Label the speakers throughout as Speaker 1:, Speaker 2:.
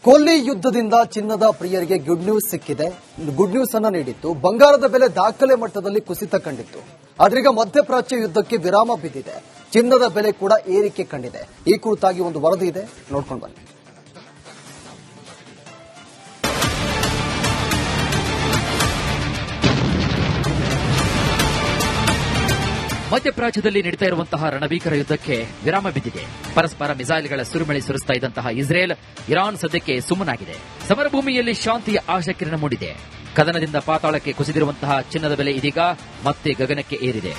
Speaker 1: ಕೊಲ್ಲಿ ಯುದ್ಧದಿಂದ ಚಿನ್ನದ ಪ್ರಿಯರಿಗೆ ಗುಡ್ ನ್ಯೂಸ್ ಸಿಕ್ಕಿದೆ. ಗುಡ್ ನ್ಯೂಸ್ ಅನ್ನ ನೀಡಿತ್ತು. ಬಂಗಾರದ ಬೆಲೆ ದಾಖಲೆ ಮಟ್ಟದಲ್ಲಿ ಕುಸಿತ ಕಂಡಿತ್ತು. ಆದ್ರೀಗ ಮಧ್ಯಪ್ರಾಚ್ಯ ಯುದ್ಧಕ್ಕೆ ವಿರಾಮ ಬಿದ್ದಿದೆ. ಚಿನ್ನದ ಬೆಲೆ ಕೂಡ ಏರಿಕೆ ಕಂಡಿದೆ. ಈ ಕುರಿತಾಗಿ ಒಂದು ವರದಿ ಇದೆ, ನೋಡ್ಕೊಂಡು ಬನ್ನಿ.
Speaker 2: ಮಧ್ಯಪ್ರಾಚ್ಯದಲ್ಲಿ ನಡೀತಾ ಇರುವಂತಹ ರಣಭೀಕರ ಯುದ್ಧಕ್ಕೆ ವಿರಾಮ ಬಿದ್ದಿದೆ. ಪರಸ್ಪರ ಮಿಸೈಲ್ಗಳ ಸುರಿಮಳೆ ಸುರಿಸ್ತಾ ಇದ್ದಂತಹ ಇಸ್ರೇಲ್, ಇರಾನ್ ಸದ್ಯಕ್ಕೆ ಸುಮ್ಮನಾಗಿದೆ. ಸಮರಭೂಮಿಯಲ್ಲಿ ಶಾಂತಿಯ ಆಶಾಕಿರಣ ಮೂಡಿದೆ. ಕದನದಿಂದ ಪಾತಾಳಕ್ಕೆ ಕುಸಿದಿರುವಂತಹ ಚಿನ್ನದ ಬೆಲೆ ಇದೀಗ ಮತ್ತೆ ಗಗನಕ್ಕೆ ಏರಿದೆ.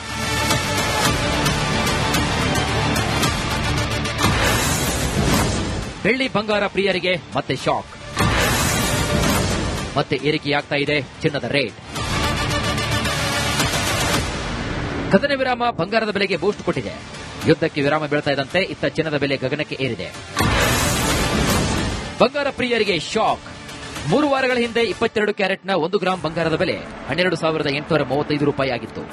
Speaker 2: ಬೆಳ್ಳಿ ಬಂಗಾರ ಪ್ರಿಯರಿಗೆ ಮತ್ತೆ ಶಾಕ್. ಮತ್ತೆ ಏರಿಕೆಯಾಗ್ತಾ ಇದೆ ಚಿನ್ನದ ರೇಟ್. ಕದನ ವಿರಾಮ ಬಂಗಾರದ ಬೆಲೆಗೆ ಬೂಸ್ಟ್ ಕೊಟ್ಟಿದೆ. ಯುದ್ಧಕ್ಕೆ ವಿರಾಮ ಬೀಳ್ತಾ ಇದ್ದಂತೆ ಇತ್ತ ಚಿನ್ನದ ಬೆಲೆ ಗಗನಕ್ಕೆ ಏರಿದೆ. ಬಂಗಾರ ಪ್ರಿಯರಿಗೆ ಶಾಕ್. 3 ವಾರಗಳ ಹಿಂದೆ 22 ಕ್ಯಾರೆಟ್ನ 1 ಗ್ರಾಂ ಬಂಗಾರದ ಬೆಲೆ 12,835 ರೂಪಾಯಿ ಆಗಿತ್ತು.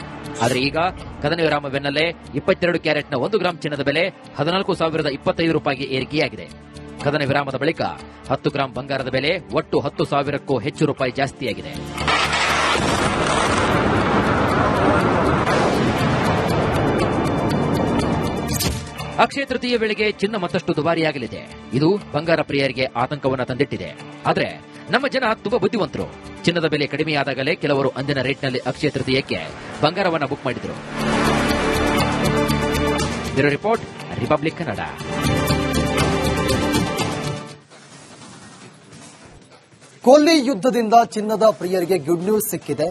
Speaker 2: ಆದರೆ ಈಗ ಕದನ ವಿರಾಮ ಬೆನ್ನಲ್ಲೇ 22 ಕ್ಯಾರೆಟ್ನ 1 ಗ್ರಾಂ ಚಿನ್ನದ ಬೆಲೆ 14,025 ರೂಪಾಯಿಗೆ ಏರಿಕೆಯಾಗಿದೆ. ಕದನ ವಿರಾಮದ ಬಳಿಕ 10 ಗ್ರಾಂ ಬಂಗಾರದ ಬೆಲೆ ಒಟ್ಟು 10,000ಕ್ಕೂ ಹೆಚ್ಚು ರೂಪಾಯಿ ಜಾಸ್ತಿಯಾಗಿದೆ. ಅಕ್ಷಯ ತೃತೀಯ ವೇಳೆಗೆ ಚಿನ್ನ ಮತ್ತಷ್ಟು ದುಬಾರಿಯಾಗಲಿದೆ. ಇದು ಬಂಗಾರ ಪ್ರಿಯರಿಗೆ ಆತಂಕವನ್ನು ತಂದಿಟ್ಟಿದೆ. ಆದರೆ ನಮ್ಮ ಜನ ತುಂಬಾ ಬುದ್ಧಿವಂತರು. ಚಿನ್ನದ ಬೆಲೆ ಕಡಿಮೆಯಾದಾಗಲೇ ಕೆಲವರು ಅಂದಿನ ರೇಟ್ನಲ್ಲಿ ಅಕ್ಷಯ ತೃತೀಯಕ್ಕೆ ಬಂಗಾರವನ್ನು ಬುಕ್ ಮಾಡಿದ್ರು. Bureau report, republic Kannada.
Speaker 1: ಕೊಲ್ಲಿ ಯುದ್ಧದಿಂದ ಚಿನ್ನದ ಪ್ರಿಯರಿಗೆ ಗುಡ್ ನ್ಯೂಸ್ ಸಿಕ್ಕಿದೆ.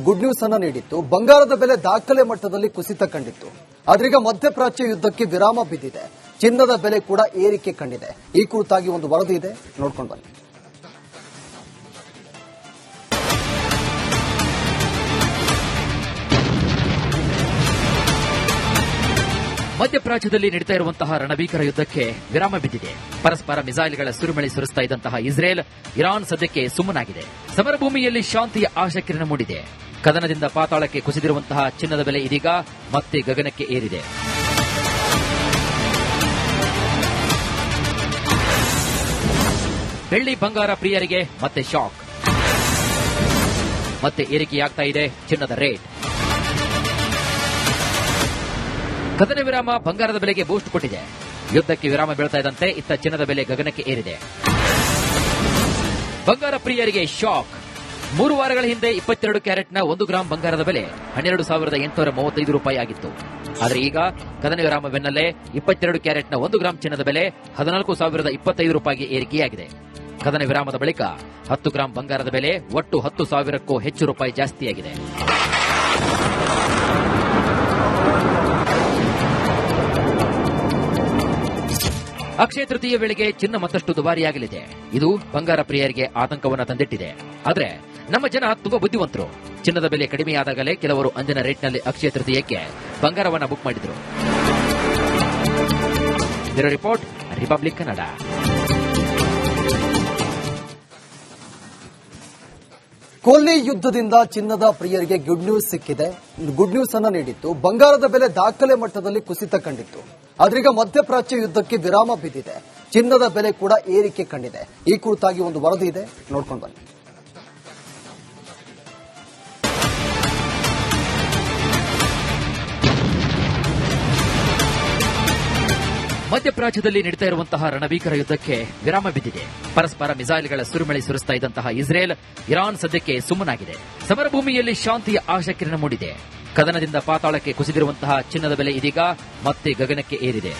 Speaker 1: ಗುಡ್ ನ್ಯೂಸ್ ಅನ್ನ ನೀಡಿತ್ತು. ಬಂಗಾರದ ಬೆಲೆ ದಾಖಲೆ ಮಟ್ಟದಲ್ಲಿ ಕುಸಿತ ಕಂಡಿತ್ತು. ಆದ್ರೀಗ ಮಧ್ಯಪ್ರಾಚ್ಯ ಯುದ್ಧಕ್ಕೆ ವಿರಾಮ ಬಿದ್ದಿದೆ. ಚಿನ್ನದ ಬೆಲೆ ಕೂಡ ಏರಿಕೆ ಕಂಡಿದೆ. ಈ ಕುರಿತಾಗಿ ಒಂದು ವರದಿ ಇದೆ, ನೋಡ್ಕೊಂಡು ಬನ್ನಿ.
Speaker 2: ಮಧ್ಯಪ್ರಾಚ್ಯದಲ್ಲಿ ನಡೀತಾ ಇರುವಂತಹ ರಣಭೀಕರ ಯುದ್ಧಕ್ಕೆ ವಿರಾಮ ಬಿದ್ದಿದೆ. ಪರಸ್ಪರ ಮಿಸೈಲ್ಗಳ ಸುರಿಮಳೆ ಸುರಿಸ್ತಾ ಇದ್ದಂತಹ ಇಸ್ರೇಲ್, ಇರಾನ್ ಸದ್ಯಕ್ಕೆ ಸುಮ್ಮನಾಗಿದೆ. ಸಮರಭೂಮಿಯಲ್ಲಿ ಶಾಂತಿಯ ಆಶಾಕಿರಣ ಮೂಡಿದೆ. ಕದನದಿಂದ ಪಾತಾಳಕ್ಕೆ ಕುಸಿದಿರುವಂತಹ ಚಿನ್ನದ ಬೆಲೆ ಇದೀಗ ಮತ್ತೆ ಗಗನಕ್ಕೆ ಏರಿದೆ. ಬೆಳ್ಳಿ ಬಂಗಾರ ಪ್ರಿಯರಿಗೆ ಮತ್ತೆ ಶಾಕ್. ಮತ್ತೆ ಏರಿಕೆಯಾಗ್ತಾ ಇದೆ ಚಿನ್ನದ ರೇಟ್. ಕದನ ವಿರಾಮ ಬಂಗಾರದ ಬೆಲೆಗೆ ಬೂಸ್ಟ್ ಕೊಟ್ಟಿದೆ. ಯುದ್ಧಕ್ಕೆ ವಿರಾಮ ಬೀಳ್ತಾ ಇದ್ದಂತೆ ಇತ್ತ ಚಿನ್ನದ ಬೆಲೆ ಗಗನಕ್ಕೆ ಏರಿದೆ. ಬಂಗಾರ ಪ್ರಿಯರಿಗೆ ಶಾಕ್. 3 ವಾರಗಳ ಹಿಂದೆ 22 ಕ್ಯಾರೆಟ್ನ 1 ಗ್ರಾಂ ಬಂಗಾರದ ಬೆಲೆ 12,835 ರೂಪಾಯಿ ಆಗಿತ್ತು. ಆದರೆ ಈಗ ಕದನ ವಿರಾಮ ಬೆನ್ನಲ್ಲೇ 22 ಕ್ಯಾರೆಟ್ನ 1 ಗ್ರಾಂ ಚಿನ್ನದ ಬೆಲೆ 14,025 ರೂಪಾಯಿಗೆ ಏರಿಕೆಯಾಗಿದೆ. ಕದನ ವಿರಾಮದ ಬಳಿಕ 10 ಗ್ರಾಂ ಬಂಗಾರದ ಬೆಲೆ ಒಟ್ಟು 10,000ಕ್ಕೂ ಹೆಚ್ಚು ರೂಪಾಯಿ ಜಾಸ್ತಿಯಾಗಿದೆ. ಅಕ್ಷಯ ತೃತೀಯ ವೇಳೆಗೆ ಚಿನ್ನ ಮತ್ತಷ್ಟು ದುಬಾರಿಯಾಗಲಿದೆ. ಇದು ಬಂಗಾರ ಪ್ರಿಯರಿಗೆ ಆತಂಕವನ್ನು ತಂದಿಟ್ಟಿದೆ. ಆದರೆ ನಮ್ಮ ಜನ ತುಂಬಾ ಬುದ್ಧಿವಂತರು. ಚಿನ್ನದ ಬೆಲೆ ಕಡಿಮೆಯಾದಾಗಲೇ ಕೆಲವರು ಅಂದಿನ ರೇಟ್ನಲ್ಲಿ ಅಕ್ಷಯ ತೃತೀಯಕ್ಕೆ ಬಂಗಾರವನ್ನು ಬುಕ್ ಮಾಡಿದ್ರು. Bureau report, republic Kannada.
Speaker 1: ಕೊಲ್ಲಿ ಯುದ್ಧದಿಂದ ಚಿನ್ನದ ಪ್ರಿಯರಿಗೆ ಗುಡ್ ನ್ಯೂಸ್ ಸಿಕ್ಕಿದೆ. ಗುಡ್ ನ್ಯೂಸ್ ಅನ್ನ ನೀಡಿತ್ತು. ಬಂಗಾರದ ಬೆಲೆ ದಾಖಲೆ ಮಟ್ಟದಲ್ಲಿ ಕುಸಿತ ಕಂಡಿತ್ತು. ಆದ್ರೀಗ ಮಧ್ಯಪ್ರಾಚ್ಯ ಯುದ್ಧಕ್ಕೆ ವಿರಾಮ ಬಿದ್ದಿದೆ. ಚಿನ್ನದ ಬೆಲೆ ಕೂಡ ಏರಿಕೆ ಕಂಡಿದೆ. ಈ ಕುರಿತಾಗಿ ಒಂದು ವರದಿ ಇದೆ, ನೋಡ್ಕೊಂಡು ಬನ್ನಿ.
Speaker 2: ಮಧ್ಯಪ್ರಾಚ್ಯದಲ್ಲಿ ನಡೀತಾ ಇರುವಂತಹ ರಣಭೀಕರ ಯುದ್ಧಕ್ಕೆ ವಿರಾಮ ಬಿದ್ದಿದೆ. ಪರಸ್ಪರ ಮಿಸೈಲ್ಗಳ ಸುರಿಮಳೆ ಸುರಿಸ್ತಾ ಇದ್ದಂತಹ ಇಸ್ರೇಲ್, ಇರಾನ್ ಸದ್ಯಕ್ಕೆ ಸುಮ್ಮನಾಗಿದೆ. ಸಮರಭೂಮಿಯಲ್ಲಿ ಶಾಂತಿಯ ಆಶಾಕಿರಣ ಮೂಡಿದೆ. ಕದನದಿಂದ ಪಾತಾಳಕ್ಕೆ ಕುಸಿದಿರುವಂತಹ ಚಿನ್ನದ ಬೆಲೆ ಇದೀಗ ಮತ್ತೆ ಗಗನಕ್ಕೆ ಏರಿದೆ.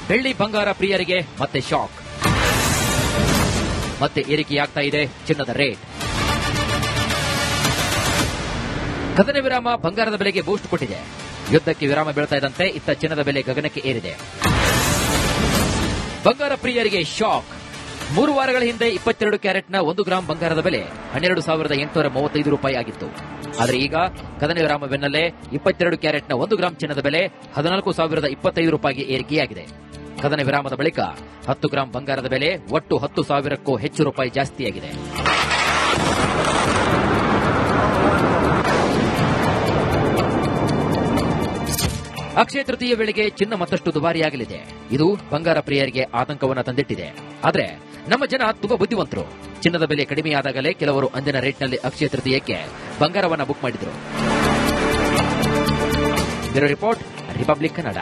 Speaker 2: ಬೆಳ್ಳಿ ಬಂಗಾರ ಪ್ರಿಯರಿಗೆ ಮತ್ತೆ ಶಾಕ್. ಮತ್ತೆ ಏರಿಕೆಯಾಗ್ತಾ ಇದೆ ಚಿನ್ನದ ರೇಟ್. ಕದನ ವಿರಾಮ ಬಂಗಾರದ ಬೆಲೆಗೆ ಬೂಸ್ಟ್ ಕೊಟ್ಟಿದೆ. ಯುದ್ಧಕ್ಕೆ ವಿರಾಮ ಬೀಳ್ತಾ ಇದ್ದಂತೆ ಇತ್ತ ಚಿನ್ನದ ಬೆಲೆ ಗಗನಕ್ಕೆ ಏರಿದೆ. ಬಂಗಾರ ಪ್ರಿಯರಿಗೆ ಶಾಕ್. 3 ವಾರಗಳ ಹಿಂದೆ 22 ಕ್ಯಾರೆಟ್ನ 1 ಗ್ರಾಂ ಬಂಗಾರದ ಬೆಲೆ 12,835 ರೂಪಾಯಿ ಆಗಿತ್ತು. ಆದರೆ ಈಗ ಕದನ ವಿರಾಮ ಬೆನ್ನಲ್ಲೇ 22 ಕ್ಯಾರೆಟ್ನ 1 ಗ್ರಾಂ ಚಿನ್ನದ ಬೆಲೆ 14,025 ರೂಪಾಯಿಗೆ ಏರಿಕೆಯಾಗಿದೆ. ಕದನ ವಿರಾಮದ ಬಳಿಕ 10 ಗ್ರಾಂ ಬಂಗಾರದ ಬೆಲೆ ಒಟ್ಟು 10,000ಕ್ಕೂ ಹೆಚ್ಚು ರೂಪಾಯಿ ಜಾಸ್ತಿಯಾಗಿದೆ. ಅಕ್ಷಯ ತೃತೀಯ ವೇಳೆಗೆ ಚಿನ್ನ ಮತ್ತಷ್ಟು ದುಬಾರಿಯಾಗಲಿದೆ. ಇದು ಬಂಗಾರ ಪ್ರಿಯರಿಗೆ ಆತಂಕವನ್ನ ತಂದಿಟ್ಟಿದೆ. ಆದ್ರೆ ನಮ್ಮ ಜನ ತುಂಬಾ ಬುದ್ಧಿವಂತರು. ಚಿನ್ನದ ಬೆಲೆ ಕಡಿಮೆಯಾದಾಗಲೇ ಕೆಲವರು ಅಂದಿನ ರೇಟ್ನಲ್ಲಿ ಅಕ್ಷಯ ತೃತೀಯಕ್ಕೆ ಬಂಗಾರವನ್ನ ಬುಕ್ ಮಾಡಿದ್ರು. Bureau report, republic Kannada.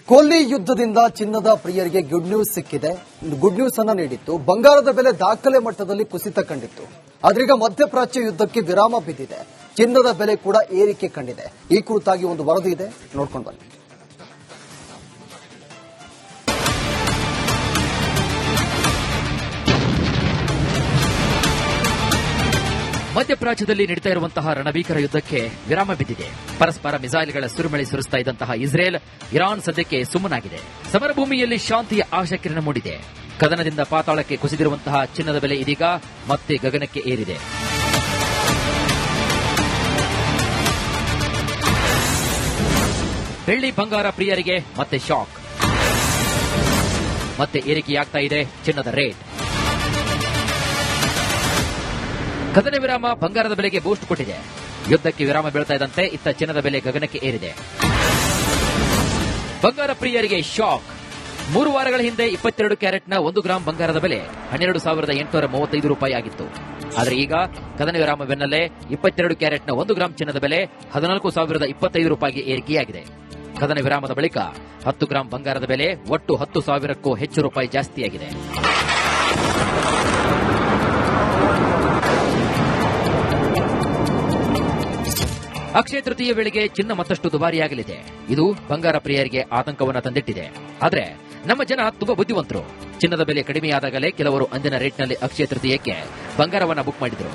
Speaker 1: ಕೊಲ್ಲಿ ಯುದ್ಧದಿಂದ ಚಿನ್ನದ ಪ್ರಿಯರಿಗೆ ಗುಡ್ ನ್ಯೂಸ್ ಸಿಕ್ಕಿದೆ. ಗುಡ್ ನ್ಯೂಸ್ ಅನ್ನ ನೀಡಿತ್ತು. ಬಂಗಾರದ ಬೆಲೆ ದಾಖಲೆ ಮಟ್ಟದಲ್ಲಿ ಕುಸಿತ ಕಂಡಿತ್ತು. ಆದ್ರೀಗ ಮಧ್ಯಪ್ರಾಚ್ಯ ಯುದ್ಧಕ್ಕೆ ವಿರಾಮ ಬಿದ್ದಿದೆ. ಚಿನ್ನದ ಬೆಲೆ ಕೂಡ ಏರಿಕೆ ಕಂಡಿದೆ. ಈ ಕುರಿತಾಗಿ ಒಂದು ವರದಿ ಇದೆ, ನೋಡ್ಕೊಂಡು ಬನ್ನಿ.
Speaker 2: ಮಧ್ಯಪ್ರಾಚ್ಯದಲ್ಲಿ ನಡೀತಾ ಇರುವಂತಹ ರಣಭೀಕರ ಯುದ್ಧಕ್ಕೆ ವಿರಾಮ ಬಿದ್ದಿದೆ. ಪರಸ್ಪರ ಮಿಸೈಲ್ಗಳ ಸುರಿಮಳೆ ಸುರಿಸ್ತಾ ಇದ್ದಂತಹ ಇಸ್ರೇಲ್, ಇರಾನ್ ಸದ್ಯಕ್ಕೆ ಸುಮ್ಮನಾಗಿದೆ. ಸಮರಭೂಮಿಯಲ್ಲಿ ಶಾಂತಿಯ ಆಶಾಕಿರಣ ಮೂಡಿದೆ. ಕದನದಿಂದ ಪಾತಾಳಕ್ಕೆ ಕುಸಿದಿರುವಂತಹ ಚಿನ್ನದ ಬೆಲೆ ಇದೀಗ ಮತ್ತೆ ಗಗನಕ್ಕೆ ಏರಿದೆ. ಬೆಳ್ಳಿ ಬಂಗಾರ ಪ್ರಿಯರಿಗೆ ಮತ್ತೆ ಶಾಕ್. ಮತ್ತೆ ಏರಿಕೆಯಾಗ್ತಾ ಇದೆ ಚಿನ್ನದ ರೇಟ್. ಕದನ ವಿರಾಮ ಬಂಗಾರದ ಬೆಲೆಗೆ ಬೂಸ್ಟ್ ಕೊಟ್ಟಿದೆ. ಯುದ್ಧಕ್ಕೆ ವಿರಾಮ ಬೀಳ್ತಾ ಇದ್ದಂತೆ ಇತ್ತ ಚಿನ್ನದ ಬೆಲೆ ಗಗನಕ್ಕೆ ಏರಿದೆ. ಬಂಗಾರ ಪ್ರಿಯರಿಗೆ ಶಾಕ್. 3 ವಾರಗಳ ಹಿಂದೆ 22 ಕ್ಯಾರೆಟ್ನ 1 ಗ್ರಾಂ ಬಂಗಾರದ ಬೆಲೆ 12,835 ರೂಪಾಯಿ ಆಗಿತ್ತು. ಆದರೆ ಈಗ ಕದನ ವಿರಾಮ ಬೆನ್ನಲ್ಲೇ 22 ಕ್ಯಾರೆಟ್ನ 1 ಗ್ರಾಂ ಚಿನ್ನದ ಬೆಲೆ 14,025 ರೂಪಾಯಿಗೆ ಏರಿಕೆಯಾಗಿದೆ. ಕದನ ವಿರಾಮದ ಬಳಿಕ 10 ಗ್ರಾಂ ಬಂಗಾರದ ಬೆಲೆ ಒಟ್ಟು 10,000ಕ್ಕೂ ಹೆಚ್ಚು ರೂಪಾಯಿ ಜಾಸ್ತಿಯಾಗಿದೆ. ಅಕ್ಷಯ ತೃತೀಯ ವೇಳೆಗೆ ಚಿನ್ನ ಮತ್ತಷ್ಟು ದುಬಾರಿಯಾಗಲಿದೆ. ಇದು ಬಂಗಾರ ಪ್ರಿಯರಿಗೆ ಆತಂಕವನ್ನ ತಂದಿಟ್ಟಿದೆ. ಆದ್ರೆ ನಮ್ಮ ಜನ ತುಂಬಾ ಬುದ್ಧಿವಂತರು. ಚಿನ್ನದ ಬೆಲೆ ಕಡಿಮೆಯಾದಾಗಲೇ ಕೆಲವರು ಅಂದಿನ ರೇಟ್ನಲ್ಲಿ ಅಕ್ಷಯ ತೃತೀಯಕ್ಕೆ ಬಂಗಾರವನ್ನ ಬುಕ್ ಮಾಡಿದ್ರು.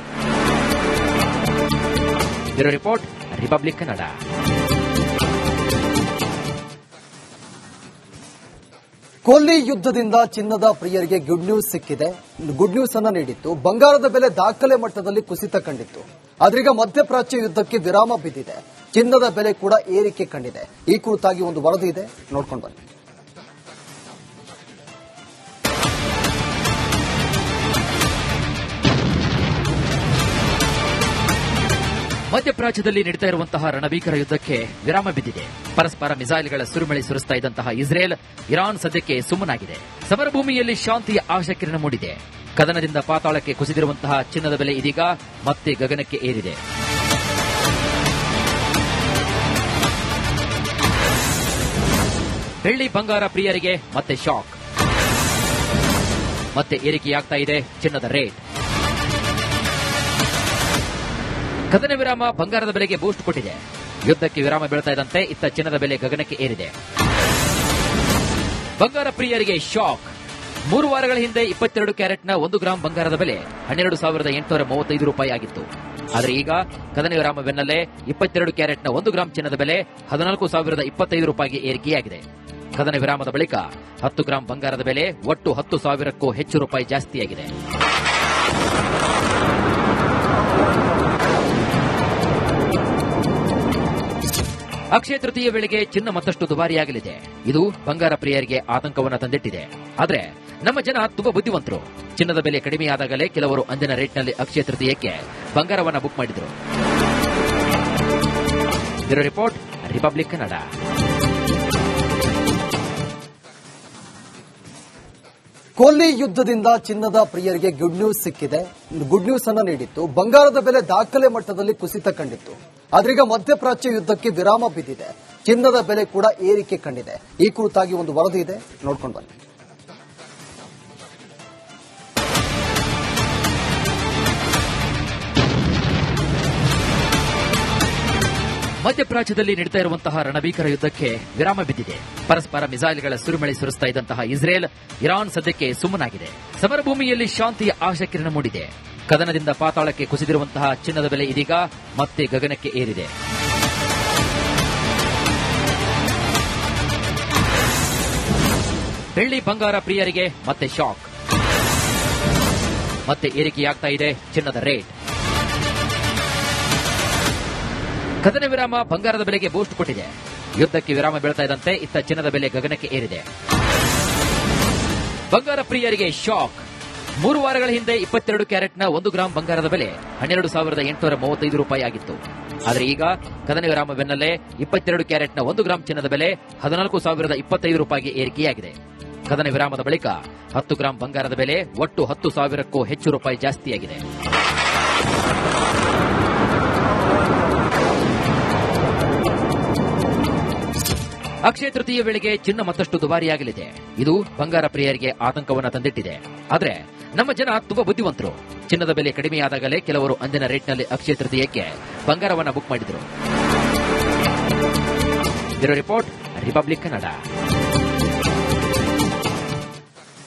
Speaker 2: Bureau report, republic Kannada.
Speaker 1: ಕೊಲ್ಲಿ ಯುದ್ಧದಿಂದ ಚಿನ್ನದ ಪ್ರಿಯರಿಗೆ ಗುಡ್ ನ್ಯೂಸ್ ಸಿಕ್ಕಿದೆ. ಗುಡ್ ನ್ಯೂಸ್ ಅನ್ನ ನೀಡಿತ್ತು. ಬಂಗಾರದ ಬೆಲೆ ದಾಖಲೆ ಮಟ್ಟದಲ್ಲಿ ಕುಸಿತ ಕಂಡಿತ್ತು. ಆದ್ರೀಗ ಮಧ್ಯಪ್ರಾಚ್ಯ ಯುದ್ಧಕ್ಕೆ ವಿರಾಮ ಬಿದ್ದಿದೆ. ಚಿನ್ನದ ಬೆಲೆ ಕೂಡ ಏರಿಕೆ ಕಂಡಿದೆ. ಈ ಕುರಿತಾಗಿ ಒಂದು ವರದಿ ಇದೆ, ನೋಡ್ಕೊಂಡು ಬನ್ನಿ.
Speaker 2: ಮಧ್ಯಪ್ರಾಚ್ಯದಲ್ಲಿ ನಡೀತಾ ಇರುವಂತಹ ರಣಭೀಕರ ಯುದ್ಧಕ್ಕೆ ವಿರಾಮ ಬಿದ್ದಿದೆ. ಪರಸ್ಪರ ಮಿಸೈಲ್ಗಳ ಸುರಿಮಳೆ ಸುರಿಸ್ತಾ ಇದ್ದಂತಹ ಇಸ್ರೇಲ್, ಇರಾನ್ ಸದ್ಯಕ್ಕೆ ಸುಮ್ಮನಾಗಿದೆ. ಸಮರಭೂಮಿಯಲ್ಲಿ ಶಾಂತಿಯ ಆಶಾಕಿರಣ ಮೂಡಿದೆ. ಕದನದಿಂದ ಪಾತಾಳಕ್ಕೆ ಕುಸಿದಿರುವಂತಹ ಚಿನ್ನದ ಬೆಲೆ ಇದೀಗ ಮತ್ತೆ ಗಗನಕ್ಕೆ ಏರಿದೆ. ಬೆಳ್ಳಿ ಬಂಗಾರ ಪ್ರಿಯರಿಗೆ ಮತ್ತೆ ಶಾಕ್. ಮತ್ತೆ ಏರಿಕೆಯಾಗ್ತಾ ಇದೆ ಚಿನ್ನದ ರೇಟ್. ಕದನ ವಿರಾಮ ಬಂಗಾರದ ಬೆಲೆಗೆ ಬೂಸ್ಟ್ ಕೊಟ್ಟಿದೆ. ಯುದ್ಧಕ್ಕೆ ವಿರಾಮ ಬೀಳ್ತಾ ಇದ್ದಂತೆ ಇತ್ತ ಚಿನ್ನದ ಬೆಲೆ ಗಗನಕ್ಕೆ ಏರಿದೆ. ಬಂಗಾರ ಪ್ರಿಯರಿಗೆ ಶಾಕ್. 3 ವಾರಗಳ ಹಿಂದೆ 22 ಕ್ಯಾರೆಟ್ನ 1 ಗ್ರಾಂ ಬಂಗಾರದ ಬೆಲೆ 12,835 ರೂಪಾಯಿ ಆಗಿತ್ತು. ಆದರೆ ಈಗ ಕದನ ವಿರಾಮ ಬೆನ್ನಲ್ಲೇ 22 ಕ್ಯಾರೆಟ್ನ 1 ಗ್ರಾಂ ಚಿನ್ನದ ಬೆಲೆ 14,025 ರೂಪಾಯಿಗೆ ಏರಿಕೆಯಾಗಿದೆ. ಕದನ ವಿರಾಮದ ಬಳಿಕ 10 ಗ್ರಾಂ ಬಂಗಾರದ ಬೆಲೆ ಒಟ್ಟು 10,000ಕ್ಕೂ ಹೆಚ್ಚು ರೂಪಾಯಿ ಜಾಸ್ತಿಯಾಗಿದೆ. ಅಕ್ಷಯ ತೃತೀಯ ವೇಳೆಗೆ ಚಿನ್ನ ಮತ್ತಷ್ಟು ದುಬಾರಿಯಾಗಲಿದೆ. ಇದು ಬಂಗಾರ ಪ್ರಿಯರಿಗೆ ಆತಂಕವನ್ನ ತಂದಿಟ್ಟಿದೆ. ಆದ್ರೆ ನಮ್ಮ ಜನ ತುಂಬಾ ಬುದ್ಧಿವಂತರು. ಚಿನ್ನದ ಬೆಲೆ ಕಡಿಮೆಯಾದಾಗಲೇ ಕೆಲವರು ಅಂದಿನ ರೇಟ್ನಲ್ಲಿ ಅಕ್ಷಯ ತೃತೀಯಕ್ಕೆ ಬಂಗಾರವನ್ನ ಬುಕ್ ಮಾಡಿದ್ರು. Bureau report, republic Kannada.
Speaker 1: ಕೊಲ್ಲಿ ಯುದ್ಧದಿಂದ ಚಿನ್ನದ ಪ್ರಿಯರಿಗೆ ಗುಡ್ ನ್ಯೂಸ್ ಸಿಕ್ಕಿದೆ. ಗುಡ್ ನ್ಯೂಸ್ ಅನ್ನ ನೀಡಿತ್ತು. ಬಂಗಾರದ ಬೆಲೆ ದಾಖಲೆ ಮಟ್ಟದಲ್ಲಿ ಕುಸಿತ ಕಂಡಿತ್ತು. ಆದ್ರೀಗ ಮಧ್ಯಪ್ರಾಚ್ಯ ಯುದ್ಧಕ್ಕೆ ವಿರಾಮ ಬಿದ್ದಿದೆ. ಚಿನ್ನದ ಬೆಲೆ ಕೂಡ ಏರಿಕೆ ಕಂಡಿದೆ. ಈ ಕುರಿತಾಗಿ ಒಂದು ವರದಿ ಇದೆ, ನೋಡ್ಕೊಂಡು ಬನ್ನಿ.
Speaker 2: ಮಧ್ಯಪ್ರಾಚ್ಯದಲ್ಲಿ ನಡೀತಾ ಇರುವಂತಹ ರಣಭೀಕರ ಯುದ್ಧಕ್ಕೆ ವಿರಾಮ ಬಿದ್ದಿದೆ. ಪರಸ್ಪರ ಮಿಸೈಲ್ಗಳ ಸುರಿಮಳೆ ಸುರಿಸ್ತಾ ಇದ್ದಂತಹ ಇಸ್ರೇಲ್, ಇರಾನ್ ಸದ್ಯಕ್ಕೆ ಸುಮ್ಮನಾಗಿದೆ. ಸಮರಭೂಮಿಯಲ್ಲಿ ಶಾಂತಿಯ ಆಶಾಕಿರಣ ಮೂಡಿದೆ. ಕದನದಿಂದ ಪಾತಾಳಕ್ಕೆ ಕುಸಿದಿರುವಂತಹ ಚಿನ್ನದ ಬೆಲೆ ಇದೀಗ ಮತ್ತೆ ಗಗನಕ್ಕೆ ಏರಿದೆ. ಬೆಳ್ಳಿ ಬಂಗಾರ ಪ್ರಿಯರಿಗೆ ಮತ್ತೆ ಶಾಕ್. ಮತ್ತೆ ಏರಿಕೆಯಾಗ್ತಾ ಇದೆ ಚಿನ್ನದ ರೇಟ್. ಕದನ ವಿರಾಮ ಬಂಗಾರದ ಬೆಲೆಗೆ ಬೂಸ್ಟ್ ಕೊಟ್ಟಿದೆ. ಯುದ್ಧಕ್ಕೆ ವಿರಾಮ ಬೀಳ್ತಾ ಇದ್ದಂತೆ ಇತ್ತ ಚಿನ್ನದ ಬೆಲೆ ಗಗನಕ್ಕೆ ಏರಿದೆ. ಬಂಗಾರ ಪ್ರಿಯರಿಗೆ ಶಾಕ್. 3 ವಾರಗಳ ಹಿಂದೆ 22 ಕ್ಯಾರೆಟ್ನ 1 ಗ್ರಾಂ ಬಂಗಾರದ ಬೆಲೆ 12,835 ರೂಪಾಯಿ ಆಗಿತ್ತು. ಆದರೆ ಈಗ ಕದನ ವಿರಾಮ ಬೆನ್ನಲ್ಲೇ 22 ಕ್ಯಾರೆಟ್ನ 1 ಗ್ರಾಂ ಚಿನ್ನದ ಬೆಲೆ 14,025 ರೂಪಾಯಿಗೆ ಏರಿಕೆಯಾಗಿದೆ. ಕದನ ವಿರಾಮದ ಬಳಿಕ 10 ಗ್ರಾಂ ಬಂಗಾರದ ಬೆಲೆ ಒಟ್ಟು 10,000ಕ್ಕೂ ಹೆಚ್ಚು ರೂಪಾಯಿ ಜಾಸ್ತಿಯಾಗಿದೆ. ಅಕ್ಷಯ ತೃತೀಯ ವೇಳೆಗೆ ಚಿನ್ನ ಮತ್ತಷ್ಟು ದುಬಾರಿಯಾಗಲಿದೆ. ಇದು ಬಂಗಾರ ಪ್ರಿಯರಿಗೆ ಆತಂಕವನ್ನ ತಂದಿಟ್ಟಿದೆ. ಆದರೆ ನಮ್ಮ ಜನ ತುಂಬಾ ಬುದ್ಧಿವಂತರು. ಚಿನ್ನದ ಬೆಲೆ ಕಡಿಮೆಯಾದಾಗಲೇ ಕೆಲವರು ಅಂದಿನ ರೇಟ್ನಲ್ಲಿ ಅಕ್ಷಯ ತೃತೀಯಕ್ಕೆ ಬಂಗಾರವನ್ನ ಬುಕ್ ಮಾಡಿದರು. Bureau report, republic Kannada.